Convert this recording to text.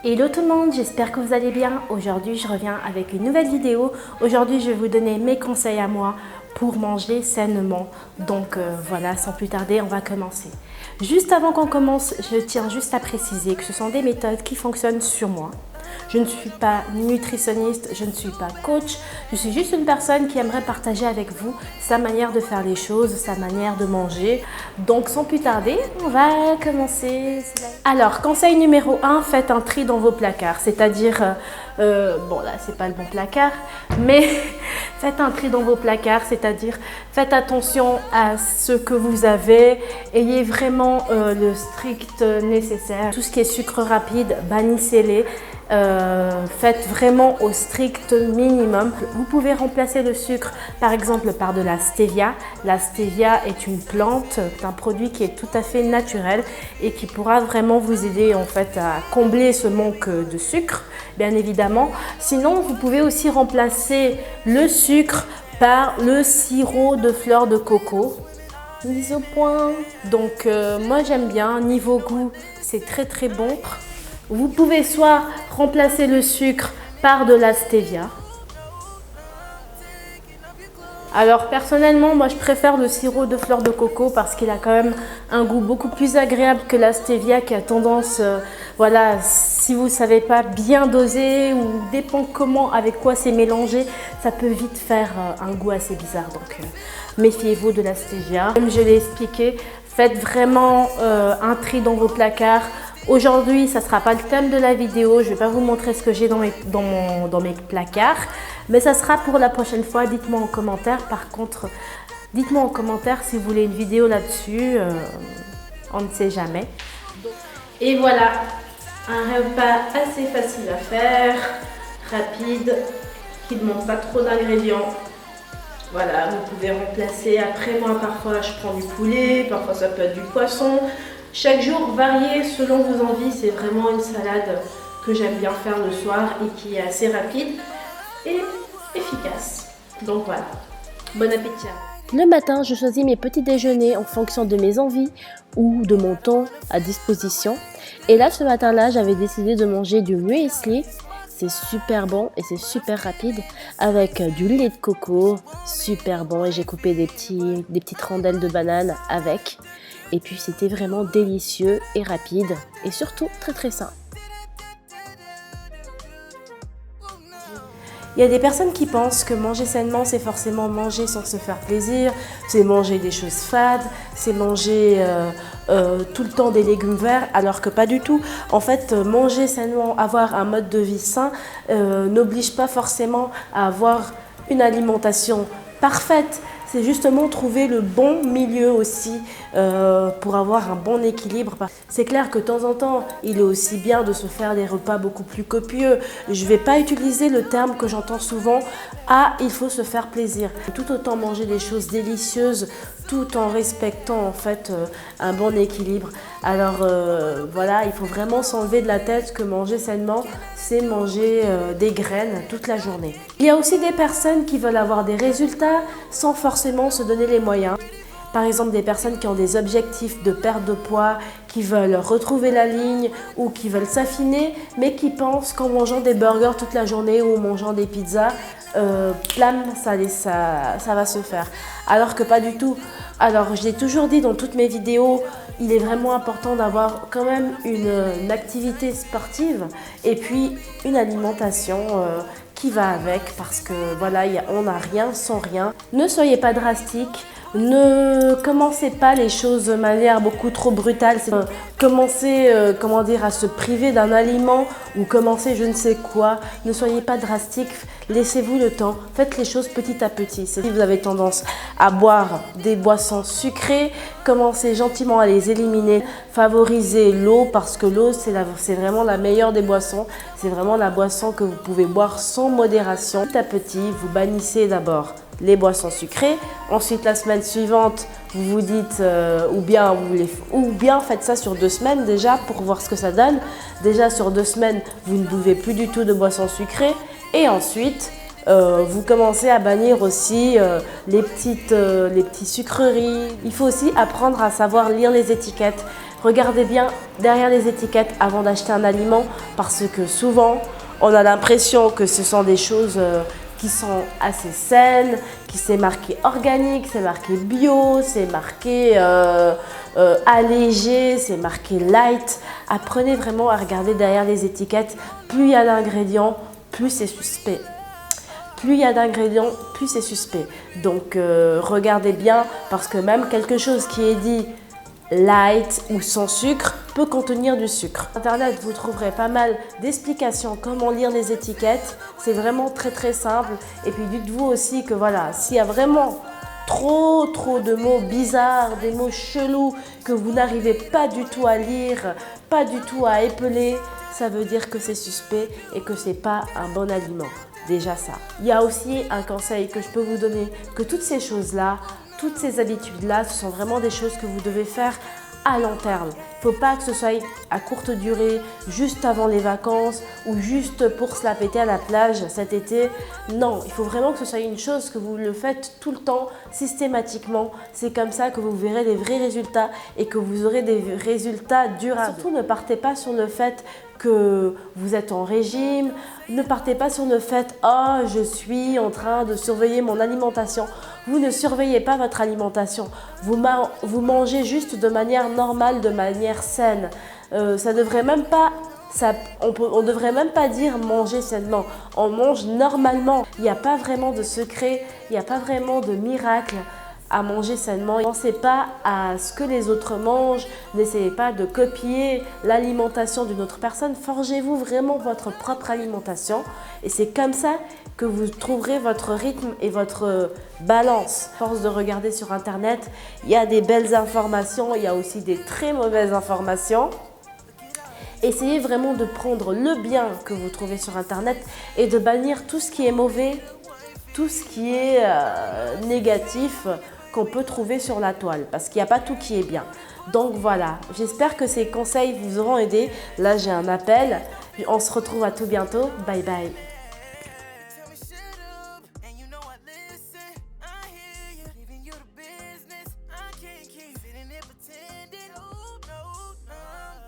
Hello tout le monde, j'espère que vous allez bien. Aujourd'hui, je reviens avec une nouvelle vidéo. Aujourd'hui, je vais vous donner mes conseils à moi pour manger sainement. Donc voilà, sans plus tarder, on va commencer. Juste avant qu'on commence, je tiens juste à préciser que ce sont des méthodes qui fonctionnent sur moi. Je ne suis pas nutritionniste, je ne suis pas coach, je suis juste une personne qui aimerait partager avec vous sa manière de faire les choses, sa manière de manger. Donc sans plus tarder, on va commencer. Alors, conseil numéro 1, faites un tri dans vos placards, c'est-à-dire, bon là c'est pas le bon placard, mais faites un tri dans vos placards, c'est-à-dire faites attention à ce que vous avez, ayez vraiment le strict nécessaire. Tout ce qui est sucre rapide, bannissez-les. Faites vraiment au strict minimum. Vous pouvez remplacer le sucre par exemple par de la stevia. La stevia est une plante, un produit qui est tout à fait naturel et qui pourra vraiment vous aider en fait à combler ce manque de sucre, bien évidemment. Sinon, vous pouvez aussi remplacer le sucre par le sirop de fleur de coco. Mise au point. Donc moi j'aime bien, niveau goût c'est très bon. Vous pouvez soit remplacer le sucre par de la stevia. Alors personnellement, moi je préfère le sirop de fleur de coco parce qu'il a quand même un goût beaucoup plus agréable que la stevia qui a tendance, voilà, si vous ne savez pas bien doser ou dépend comment, avec quoi c'est mélangé, ça peut vite faire un goût assez bizarre. Donc méfiez-vous de la stevia. Comme je l'ai expliqué, faites vraiment un tri dans vos placards. Aujourd'hui, ça ne sera pas le thème de la vidéo, je ne vais pas vous montrer ce que j'ai dans mes placards, mais ça sera pour la prochaine fois. Dites-moi en commentaire, par contre, dites-moi en commentaire si vous voulez une vidéo là-dessus, on ne sait jamais. Et voilà, un repas assez facile à faire, rapide, qui ne demande pas trop d'ingrédients. Voilà, vous pouvez remplacer, après moi parfois je prends du poulet, parfois ça peut être du poisson. Chaque jour varié selon vos envies, c'est vraiment une salade que j'aime bien faire le soir et qui est assez rapide et efficace. Donc voilà, bon appétit. Le matin, je choisis mes petits déjeuners en fonction de mes envies ou de mon temps à disposition. Et là, ce matin-là, j'avais décidé de manger du muesli. C'est super bon et c'est super rapide avec du lait de coco, super bon. Et j'ai coupé des petites rondelles de banane avec. Et puis c'était vraiment délicieux et rapide et surtout très sain. Il y a des personnes qui pensent que manger sainement, c'est forcément manger sans se faire plaisir, c'est manger des choses fades, c'est manger tout le temps des légumes verts, alors que pas du tout. En fait, manger sainement, avoir un mode de vie sain, n'oblige pas forcément à avoir une alimentation parfaite. C'est justement trouver le bon milieu aussi pour avoir un bon équilibre. C'est clair que de temps en temps, il est aussi bien de se faire des repas beaucoup plus copieux. Je ne vais pas utiliser le terme que j'entends souvent, « Ah, il faut se faire plaisir ». Tout autant manger des choses délicieuses tout en respectant en fait un bon équilibre. Alors voilà, il faut vraiment s'enlever de la tête que manger sainement, c'est manger des graines toute la journée. Il y a aussi des personnes qui veulent avoir des résultats sans forcément se donner les moyens. Par exemple, des personnes qui ont des objectifs de perte de poids, qui veulent retrouver la ligne ou qui veulent s'affiner, mais qui pensent qu'en mangeant des burgers toute la journée ou en mangeant des pizzas, plam, ça va se faire. Alors que pas du tout. Alors, je l'ai toujours dit dans toutes mes vidéos, il est vraiment important d'avoir quand même une activité sportive et puis une alimentation qui va avec parce que voilà, on n'a rien sans rien. Ne soyez pas drastique. Ne commencez pas les choses de manière beaucoup trop brutale. Commencez à se priver d'un aliment ou commencez je ne sais quoi. Ne soyez pas drastique, laissez-vous le temps. Faites les choses petit à petit. Si vous avez tendance à boire des boissons sucrées, commencez gentiment à les éliminer. Favorisez l'eau parce que l'eau c'est vraiment la meilleure des boissons. C'est vraiment la boisson que vous pouvez boire sans modération. Petit à petit, vous bannissez d'abord les boissons sucrées. Ensuite, la semaine suivante, vous vous dites, ou bien faites ça sur 2 semaines déjà pour voir ce que ça donne. Déjà sur 2 semaines, vous ne buvez plus du tout de boissons sucrées. Et ensuite, vous commencez à bannir aussi les petites sucreries. Il faut aussi apprendre à savoir lire les étiquettes. Regardez bien derrière les étiquettes avant d'acheter un aliment parce que souvent, on a l'impression que ce sont des choses qui sont assez saines, qui c'est marqué organique, c'est marqué bio, c'est marqué allégé, c'est marqué light. Apprenez vraiment à regarder derrière les étiquettes. Plus il y a d'ingrédients, plus c'est suspect. Plus il y a d'ingrédients, plus c'est suspect. Donc regardez bien parce que même quelque chose qui est dit light ou sans sucre peut contenir du sucre. Sur Internet, vous trouverez pas mal d'explications comment lire les étiquettes. C'est vraiment très simple. Et puis dites-vous aussi que voilà, s'il y a vraiment trop de mots bizarres, des mots chelous que vous n'arrivez pas du tout à lire, pas du tout à épeler, ça veut dire que c'est suspect et que c'est pas un bon aliment. Déjà ça. Il y a aussi un conseil que je peux vous donner, que toutes ces choses-là, toutes ces habitudes-là, ce sont vraiment des choses que vous devez faire à long terme. Il ne faut pas que ce soit à courte durée, juste avant les vacances ou juste pour se la péter à la plage cet été. Non, il faut vraiment que ce soit une chose que vous le faites tout le temps, systématiquement. C'est comme ça que vous verrez des vrais résultats et que vous aurez des résultats durables. Surtout, ne partez pas sur le fait que vous êtes en régime, ne partez pas sur le fait « Oh, je suis en train de surveiller mon alimentation ». Vous ne surveillez pas votre alimentation, vous mangez juste de manière normale, de manière saine. Ça devrait même pas, on devrait même pas dire manger sainement, on mange normalement. Il n'y a pas vraiment de secret, il n'y a pas vraiment de miracle à manger sainement. Ne pensez pas à ce que les autres mangent, n'essayez pas de copier l'alimentation d'une autre personne, forgez-vous vraiment votre propre alimentation et c'est comme ça que vous trouverez votre rythme et votre balance. À force de regarder sur Internet, il y a des belles informations, il y a aussi des très mauvaises informations. Essayez vraiment de prendre le bien que vous trouvez sur Internet et de bannir tout ce qui est mauvais, tout ce qui est négatif qu'on peut trouver sur la toile parce qu'il n'y a pas tout qui est bien. Donc voilà, j'espère que ces conseils vous auront aidé. Là, j'ai un appel. On se retrouve à tout bientôt. Bye bye.